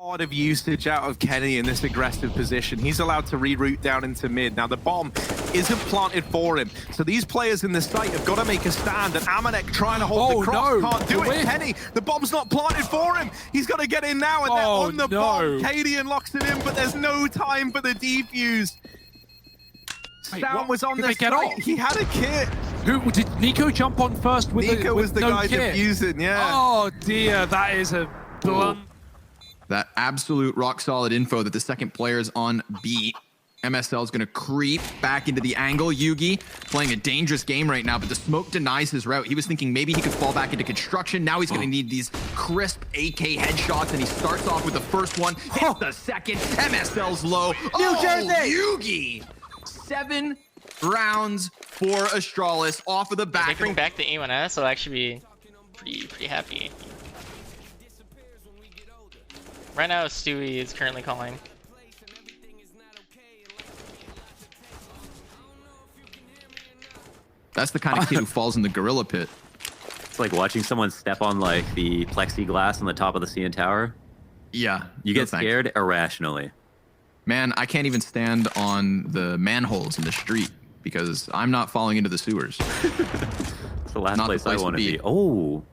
lot of usage out of Kenny in this aggressive position. He's allowed to reroute down into mid. Now the bomb isn't planted for him, so these players in the site have got to make a stand, and Amanek trying to hold the cross, can't do it. Kenny, the bomb's not planted for him. He's got to get in now, and they're on the bomb. Cadian locks it in, but there's no time for the defuse. Stan was on the site. He had a kit. Who did Nico jump on first with Nico was the no guy kit? defusing, yeah. Oh dear, that is a blunt. That absolute rock solid info that the second player's on B. MSL is going to creep back into the angle. Yugi playing a dangerous game right now, but the smoke denies his route. He was thinking maybe he could fall back into construction. Now he's going to need these crisp AK headshots, and he starts off with the first one, hits the second. MSL's low. Yugi! 7 rounds for Astralis off of the back. If they bring back the A1S, I'll actually be pretty happy. Right now, Stewie is currently calling. That's the kind of kid who falls in the gorilla pit. It's like watching someone step on like the plexiglass on the top of the CN Tower. Yeah. You get scared irrationally. Man, I can't even stand on the manholes in the street because I'm not falling into the sewers. It's the last place I want to be. Oh.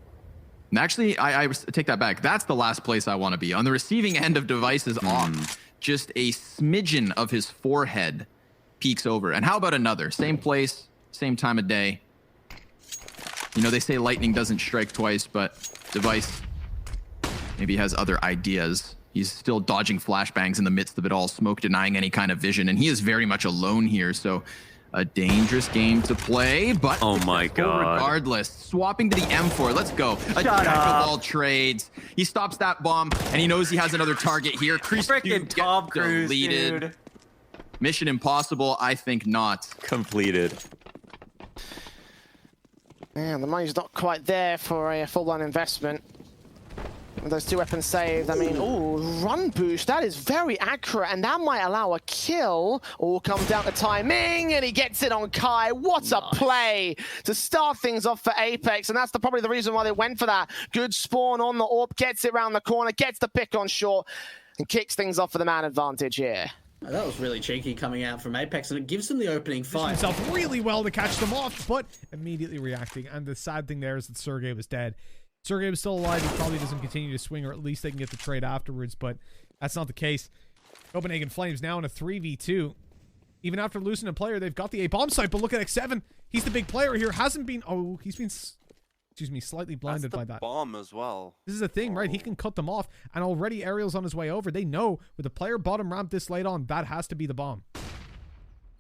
Actually, I take that back. That's the last place I want to be. On the receiving end of devices off, just a smidgen of his forehead peeks over. And how about another? Same place, same time of day. You know, they say lightning doesn't strike twice, but device maybe has other ideas. He's still dodging flashbangs in the midst of it all, smoke denying any kind of vision, and he is very much alone here, so a dangerous game to play, but oh my god. Regardless, swapping to the M4, let's go. A jack of all trades. He stops that bomb, and he knows he has another target here. Freaking Tom Cruise, dude. Mission impossible, I think not. Completed. Man, the money's not quite there for a full-on investment. With those 2 weapons saved, I mean, ooh, run boost, that is very accurate, and that might allow a kill. All comes down to timing, and he gets it on Kai. What a play to start things off for Apex, and that's probably the reason why they went for that. Good spawn on the AWP, gets it around the corner, gets the pick on short, and kicks things off for the man advantage here. That was really cheeky coming out from Apex, and it gives them the opening fight. Himself really well to catch them off, but immediately reacting, and the sad thing there is that Sergey was dead. Sergey was still alive. He probably doesn't continue to swing, or at least they can get the trade afterwards, but that's not the case. Copenhagen Flames now in a 3v2. Even after losing a player, they've got the A-bomb site, but look at X7. He's the big player here. Hasn't been... Oh, he's been... Excuse me, slightly blinded by that. Bomb as well. This is the thing, right? He can cut them off, and already Ariel's on his way over. They know with the player bottom ramp this late on, that has to be the bomb.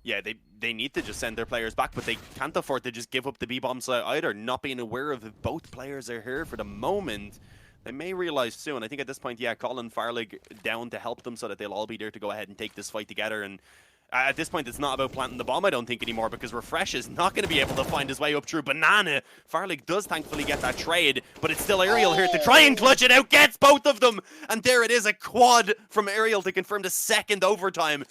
Yeah, they need to just send their players back, but they can't afford to just give up the B-bomb site either, not being aware of if both players are here for the moment. They may realize soon. I think at this point, yeah, Colin Farlig down to help them so that they'll all be there to go ahead and take this fight together. And at this point, it's not about planting the bomb, I don't think, anymore, because Refresh is not going to be able to find his way up through Banana. Farlig does thankfully get that trade, but it's still Ariel here to try and clutch it out, gets both of them, and there it is, a quad from Ariel to confirm the second overtime.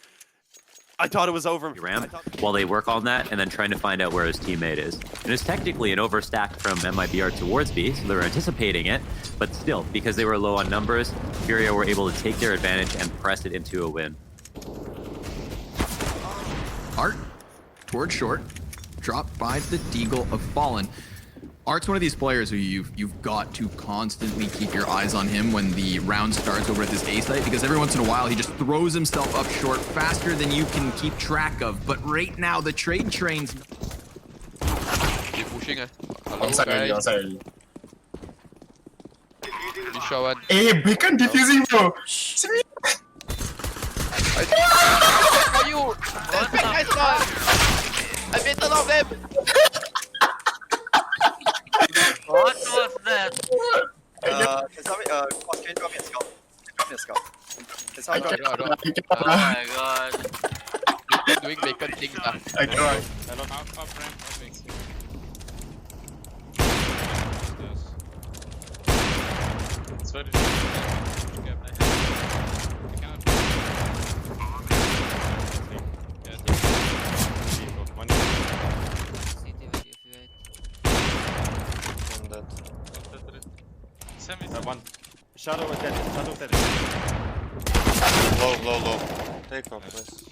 I thought it was over. Ramp while they work on that, and then trying to find out where his teammate is. And it's technically an overstack from MIBR towards B, so they were anticipating it, but still, because they were low on numbers, Furia were able to take their advantage and press it into a win. Art towards short, dropped by the Deagle of Fallen. Art's one of these players who you've got to constantly keep your eyes on him when the round starts over at this A site, because every once in a while he just throws himself up short faster than you can keep track of. But right now the trade trains. You're pushing it. Hello, guys. You show it. Hey, beacon diffusing bro. Are you? I beat all of them. What was that? Can somebody, can you drop me a scout? Drop me a scout. Can somebody drop me a scout? Oh my god. You're doing bacon things now. I tried. Hello, up ramp, It's very One. Shadow is dead. Shadow is dead. Low. Take off, please.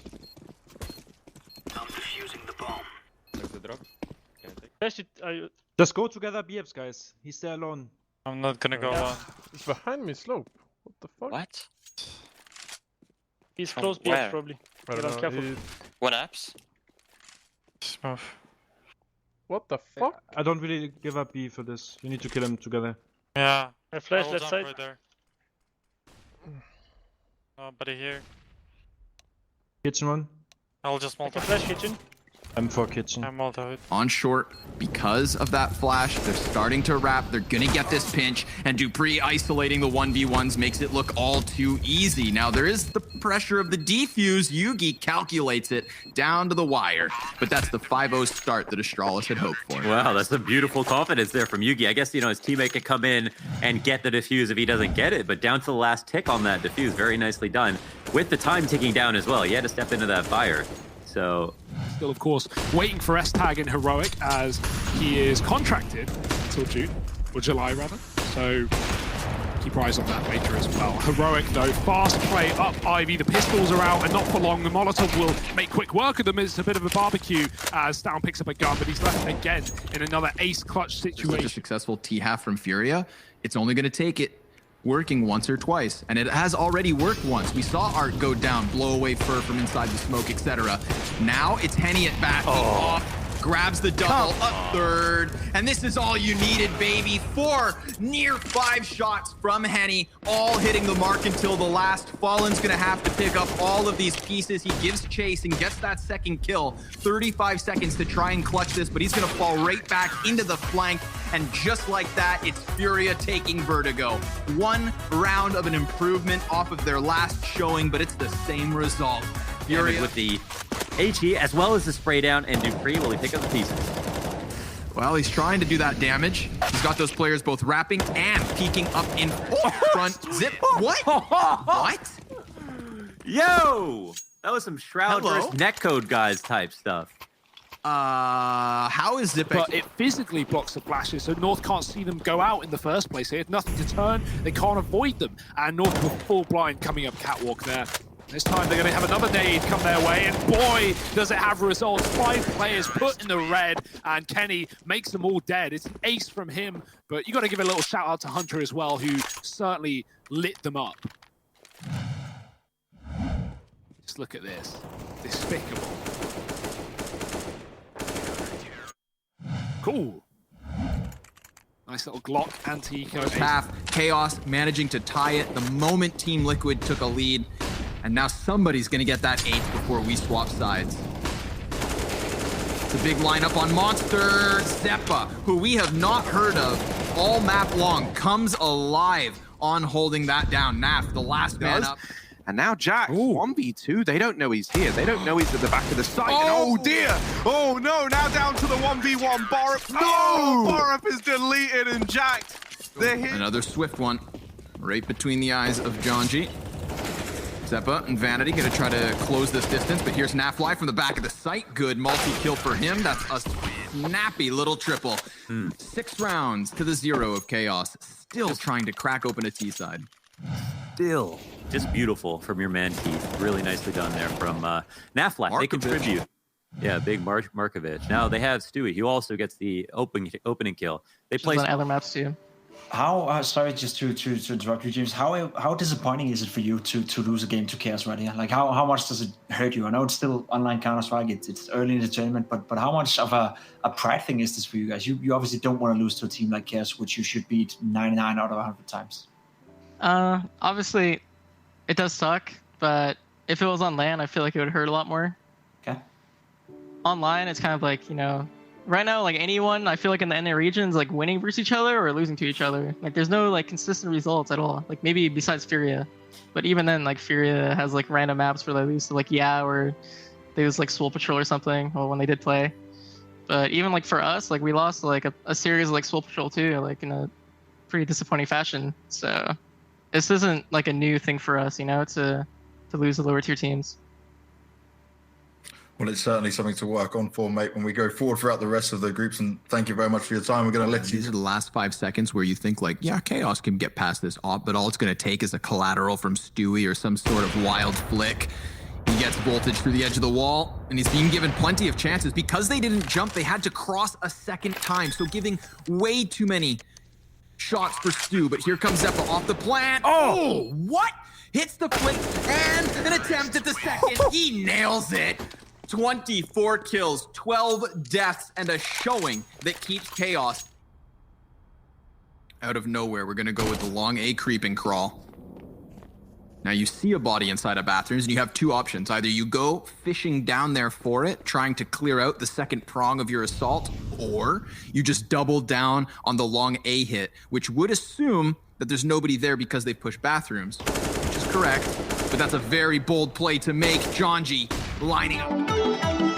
There's the drop. Just go together, BFs, guys. He's there alone. I'm not gonna go alone. He's behind me, slope. What the fuck? What? He's close BF probably. I don't know. What apps? Smooth. What the fuck? I don't really give up B for this. You need to kill him together. Yeah. I flash will left jump side. right there. Nobody here. Kitchen one. I'll just I multi. can flash kitchen. I'm for kitchen. I'm multi. On short, because of that flash, they're starting to wrap. They're gonna get this pinch, and Dupree isolating the 1v1s makes it look all too easy. Now there is the pressure of the defuse. Yugi calculates it down to the wire, but that's the 5-0 start that Astralis had hoped for. Wow, that's a beautiful confidence there from Yugi. I guess, you know, his teammate could come in and get the defuse if he doesn't get it, but down to the last tick on that defuse, very nicely done. With the time ticking down as well, he had to step into that fire. So Still, of course, waiting for S-Tag in Heroic as he is contracted until June, or July rather. So keep your eyes on that later as well. Heroic though, fast play up Ivy. The pistols are out and not for long. The Molotov will make quick work of them. It's a bit of a barbecue as Down picks up a gun, but he's left again in another ace clutch Such a situation. successful T-half from Furia. It's only gonna take it working once or twice, and it has already worked once. We saw Art go down, blow away Fur from inside the smoke, etc. Now it's Henny at bat, off, grabs the double, a third, and this is all you needed, baby. 4 near 5 shots from Henny, all hitting the mark until the last. Fallen's gonna have to pick up all of these pieces. He gives chase and gets that second kill. 35 seconds to try and clutch this, but he's gonna fall right back into the flank. And just like that, it's Furia taking Vertigo. 1 round of an improvement off of their last showing, but it's the same result. Furia with the HE as well as the spray down, and Dupree, will he pick up the pieces? Well, he's trying to do that damage. He's got those players both wrapping and peeking up in front. Zip. What? What? Yo! That was some Shroud versus Netcode guys type stuff. How is Zip? But it physically blocks the flashes, so North can't see them go out in the first place. They have nothing to turn, they can't avoid them. And North were full blind coming up catwalk there. This time they're going to have another nade come their way, and boy, does it have results. 5 players put in the red, and Kenny makes them all dead. It's an ace from him, but you got to give a little shout out to Hunter as well, who certainly lit them up. Just look at this. Despicable. Cool. Nice little Glock anti-eco. Half Chaos managing to tie it the moment Team Liquid took a lead. And now somebody's going to get that 8th before we swap sides. It's a big lineup on Monster. Zeppa, who we have not heard of all map long, comes alive on holding that down. Naf, the last man up. And now Jack, 1v2, they don't know he's here. They don't know he's at the back of the site. And oh dear! Oh no, now down to the 1v1. Borup, no! Borup is deleted and jacked. Another swift one right between the eyes of Jonji. Zeppa and Vanity gonna try to close this distance, but here's Nafly from the back of the site. Good multi-kill for him. That's a snappy little triple. 6 rounds to the 0 of Chaos. Still trying to crack open a T-side. Still just beautiful from your man Keith. Really nicely done there from Nafly. They contribute. Yeah, big Markovic. Now they have Stewie, who also gets the opening kill. They play on other maps too. How sorry, just to interrupt you, James. How disappointing is it for you to lose a game to Chaos right here? Like how much does it hurt you? I know it's still online Counter-Strike. It's early in the tournament, but how much of a pride thing is this for you guys? You obviously don't want to lose to a team like Chaos, which you should beat 99 out of 100 times. Obviously, it does suck, but if it was on LAN, I feel like it would hurt a lot more. Okay. Online, it's kind of like, you know, right now, like anyone, I feel like in the NA regions, like winning versus each other or losing to each other. Like there's no like consistent results at all. Like maybe besides Furia, but even then, like Furia has like random maps where they lose to like or they lose like Swole Patrol or something. Well, when they did play, but even like for us, like we lost like a series of like Swole Patrol too, like in a pretty disappointing fashion. So this isn't like a new thing for us, you know, to lose the lower tier teams. Well, it's certainly something to work on for, mate, when we go forward throughout the rest of the groups. And thank you very much for your time. We're going to let you... These are the last 5 seconds where you think, like, yeah, Chaos can get past this op, but all it's going to take is a collateral from Stewie or some sort of wild flick. He gets voltage through the edge of the wall, and he's being given plenty of chances. Because they didn't jump, they had to cross a second time, so giving way too many shots for Stu. But here comes Zeppa off the plant. Oh, what? Hits the flick, and an attempt at the second. He nails it. 24 kills, 12 deaths, and a showing that keeps Chaos out of nowhere. We're going to go with the long A creeping crawl. Now you see a body inside of bathrooms, and you have 2 options. Either you go fishing down there for it, trying to clear out the second prong of your assault, or you just double down on the long A hit, which would assume that there's nobody there because they've pushed bathrooms, which is correct, but that's a very bold play to make. Jonji lining up.